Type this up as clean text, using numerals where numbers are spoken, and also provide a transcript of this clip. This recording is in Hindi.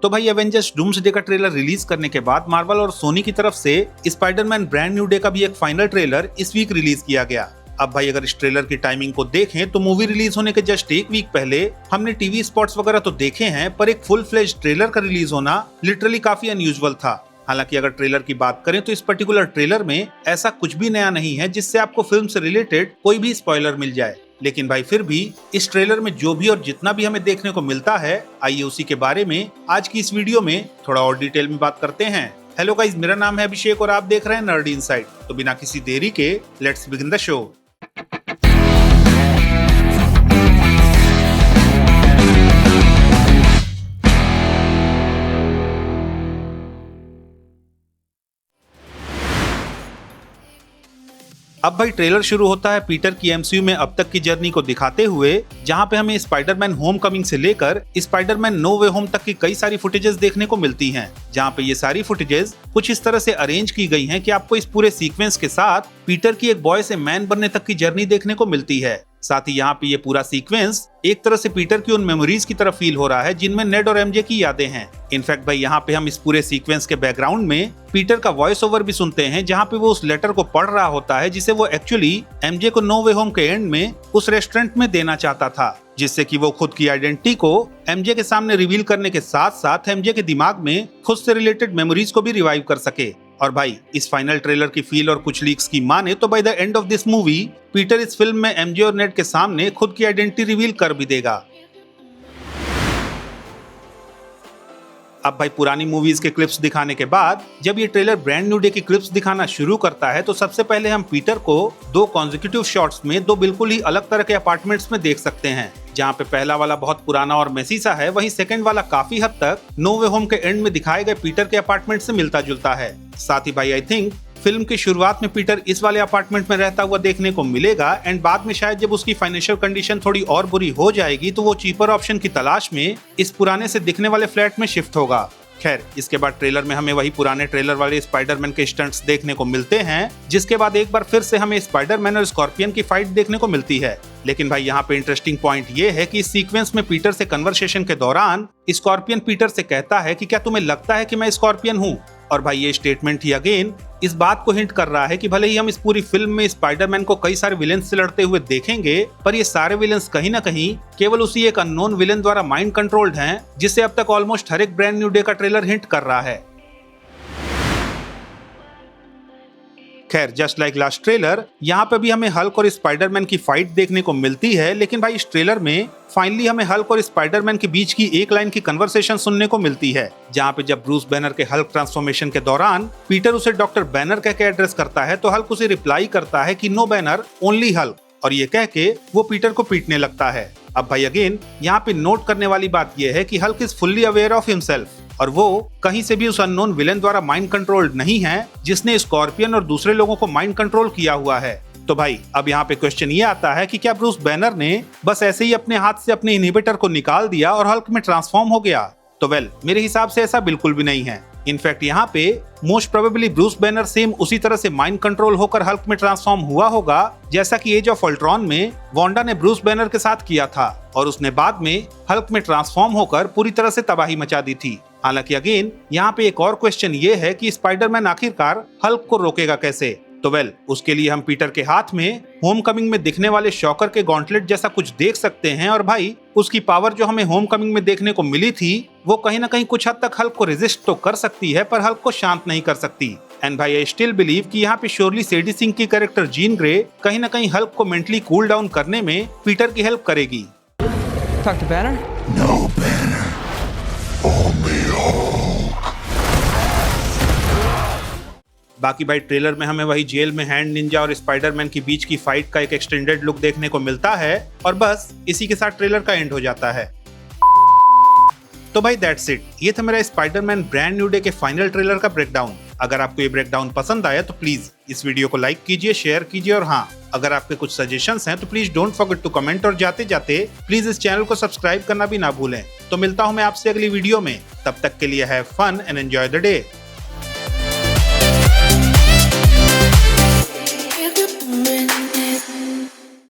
तो भाई एवेंजर्स डूम्सडे का ट्रेलर रिलीज करने के बाद मार्वल और सोनी की तरफ से स्पाइडरमैन ब्रांड न्यू डे का भी एक फाइनल ट्रेलर इस वीक रिलीज किया गया। अब भाई अगर इस ट्रेलर की टाइमिंग को देखें तो मूवी रिलीज होने के जस्ट एक वीक पहले हमने टीवी स्पॉट्स वगैरह तो देखे हैं, पर एक फुल फ्लेज ट्रेलर का रिलीज होना लिटरली काफी अनयूजुअल था। हालांकि अगर ट्रेलर की बात करें तो इस पर्टिकुलर ट्रेलर में ऐसा कुछ भी नया नहीं है जिससे आपको फिल्म से रिलेटेड कोई भी स्पॉइलर मिल जाए। लेकिन भाई फिर भी इस ट्रेलर में जो भी और जितना भी हमें देखने को मिलता है, आइए उसी के बारे में आज की इस वीडियो में थोड़ा और डिटेल में बात करते हैं। हेलो गाइस, मेरा नाम है अभिषेक और आप देख रहे हैं नर्ड इनसाइड। तो बिना किसी देरी के लेट्स बिगिन द शो। अब भाई ट्रेलर शुरू होता है पीटर की एमसीयू में अब तक की जर्नी को दिखाते हुए, जहां पे हमें स्पाइडरमैन होमकमिंग से लेकर स्पाइडरमैन नो वे होम तक की कई सारी फुटेजेस देखने को मिलती हैं। जहां पे ये सारी फुटेजेस कुछ इस तरह से अरेंज की गई हैं कि आपको इस पूरे सीक्वेंस के साथ पीटर की एक बॉय से मैन बनने तक की जर्नी देखने को मिलती है। साथ ही यहाँ पे ये पूरा सीक्वेंस एक तरह से पीटर की उन मेमोरीज की तरफ फील हो रहा है जिनमें नेड और एमजे की यादें हैं। इनफैक्ट भाई यहाँ पे हम इस पूरे सीक्वेंस के बैकग्राउंड में पीटर का वॉइस ओवर भी सुनते हैं, जहाँ पे वो उस लेटर को पढ़ रहा होता है जिसे वो एक्चुअली एमजे को नो वे होम के एंड में उस रेस्टोरेंट में देना चाहता था, जिससे कि वो खुद की आइडेंटिटी को एमजे के सामने रिवील करने के साथ साथ एमजे के दिमाग में खुद से रिलेटेड मेमोरीज को भी रिवाइव कर सके। और भाई इस फाइनल ट्रेलर की फील और कुछ लीक्स की माने तो by the end of this movie Peter इस फिल्म में एमजे और नेड के सामने खुद की आइडेंटिटी रिवील कर भी देगा। अब भाई पुरानी मूवीज के क्लिप्स दिखाने के बाद जब ये ट्रेलर ब्रांड न्यू डे की क्लिप्स दिखाना शुरू करता है तो सबसे पहले हम पीटर को दो कॉन्जिक्यूटिव शॉट्स में दो बिल्कुल ही अलग तरह के अपार्टमेंट्स में देख सकते हैं। जहाँ पे पहला वाला बहुत पुराना और मेसी सा है, वहीं सेकंड वाला काफी हद तक नो वे होम के एंड में दिखाए गए पीटर के अपार्टमेंट से मिलता जुलता है। साथ ही भाई आई थिंक फिल्म की शुरुआत में पीटर इस वाले अपार्टमेंट में रहता हुआ देखने को मिलेगा एंड बाद में शायद जब उसकी फाइनेंशियल कंडीशन थोड़ी और बुरी हो जाएगी तो वो चीपर ऑप्शन की तलाश में इस पुराने से दिखने वाले फ्लैट में शिफ्ट होगा। खैर इसके बाद ट्रेलर में हमें वही पुराने ट्रेलर वाले स्पाइडरमैन के स्टंट्स देखने को मिलते हैं, जिसके बाद एक बार फिर से हमें स्पाइडरमैन और स्कॉर्पियन की फाइट देखने को मिलती है। लेकिन भाई यहाँ पे इंटरेस्टिंग पॉइंट ये है कि इस सीक्वेंस में पीटर से कन्वर्सेशन के दौरान स्कॉर्पियन पीटर से कहता है कि क्या तुम्हें लगता है कि मैं स्कॉर्पियन हूँ। और भाई ये स्टेटमेंट ही अगेन इस बात को हिंट कर रहा है कि भले ही हम इस पूरी फिल्म में स्पाइडरमैन को कई सारे विलेंस से लड़ते हुए देखेंगे, पर ये सारे विलेंस कहीं ना कहीं केवल उसी एक अननोन विलेन द्वारा माइंड कंट्रोल्ड हैं, जिसे अब तक ऑलमोस्ट हर एक ब्रांड न्यू डे का ट्रेलर हिंट कर रहा है। खैर जस्ट लाइक लास्ट ट्रेलर यहाँ पे भी हमें हल्क और स्पाइडरमैन की फाइट देखने को मिलती है, लेकिन भाई इस ट्रेलर में फाइनली हमें हल्क और स्पाइडरमैन के बीच की एक लाइन की कन्वर्सेशन सुनने को मिलती है, जहाँ पे जब ब्रूस बैनर के हल्क ट्रांसफॉर्मेशन के दौरान पीटर उसे डॉक्टर बैनर कह के एड्रेस करता है तो हल्क उसे रिप्लाई करता है कि नो बैनर ओनली हल्क, और ये कह के वो पीटर को पीटने लगता है। अब भाई अगेन यहाँ पे नोट करने वाली बात यह है कि Hulk is fully aware of himself और वो कहीं से भी उस अननोन विलेन द्वारा माइंड कंट्रोल्ड नहीं है जिसने स्कॉर्पियन और दूसरे लोगों को माइंड कंट्रोल किया हुआ है। तो भाई अब यहाँ पे क्वेश्चन ये आता है कि क्या ब्रूस बैनर ने बस ऐसे ही अपने हाथ से अपने इनहिबिटर को निकाल दिया और हल्क में ट्रांसफॉर्म हो गया? तो वेल मेरे हिसाब से ऐसा बिल्कुल भी नहीं है। इनफैक्ट यहाँ पे most probably Bruce banner same उसी तरह से माइंड कंट्रोल होकर हल्क में ट्रांसफॉर्म हुआ होगा जैसा कि एज ऑफ अल्ट्रॉन में वांडा ने ब्रूस बैनर के साथ किया था और उसने बाद में हल्क में ट्रांसफॉर्म होकर पूरी तरह से तबाही मचा दी थी। हालांकि अगेन यहाँ पे एक और क्वेश्चन ये है कि स्पाइडरमैन आखिरकार हल्क को रोकेगा कैसे? तो वेल उसके लिए हम पीटर के हाथ में होमकमिंग में दिखने वाले शॉकर के गॉन्टलेट जैसा कुछ देख सकते हैं, और भाई उसकी पावर जो हमें होमकमिंग में देखने को मिली थी वो कहीं ना कहीं कुछ हद तक हल्क को रेजिस्ट तो कर सकती है पर हल्क को शांत नहीं कर सकती। एंड भाई आई स्टिल बिलीव कि यहाँ पे श्योरली सेडी सिंह की कैरेक्टर जीन ग्रे कहीं ना कहीं हल्क को मेंटली कूल डाउन करने में पीटर की हेल्प करेगी। Talk to Banner? No Banner. Only Hulk. बाकी भाई ट्रेलर में हमें वही जेल में हैंड निंजा और स्पाइडरमैन के बीच की फाइट का एक एक्सटेंडेड लुक देखने को मिलता है और बस इसी के साथ ट्रेलर का एंड हो जाता है। तो भाई दैट्स इट, ये था मेरा स्पाइडरमैन ब्रांड न्यू डे के फाइनल ट्रेलर का ब्रेकडाउन। अगर आपको ये ब्रेकडाउन पसंद आया तो प्लीज इस वीडियो को लाइक कीजिए, शेयर कीजिए, और हाँ अगर आपके कुछ सजेशंस हैं तो please don't forget to comment, और जाते जाते प्लीज इस चैनल को सब्सक्राइब करना भी ना भूलें। तो मिलता हूँ मैं आपसे अगली वीडियो में, तब तक के लिए have fun and enjoy the day.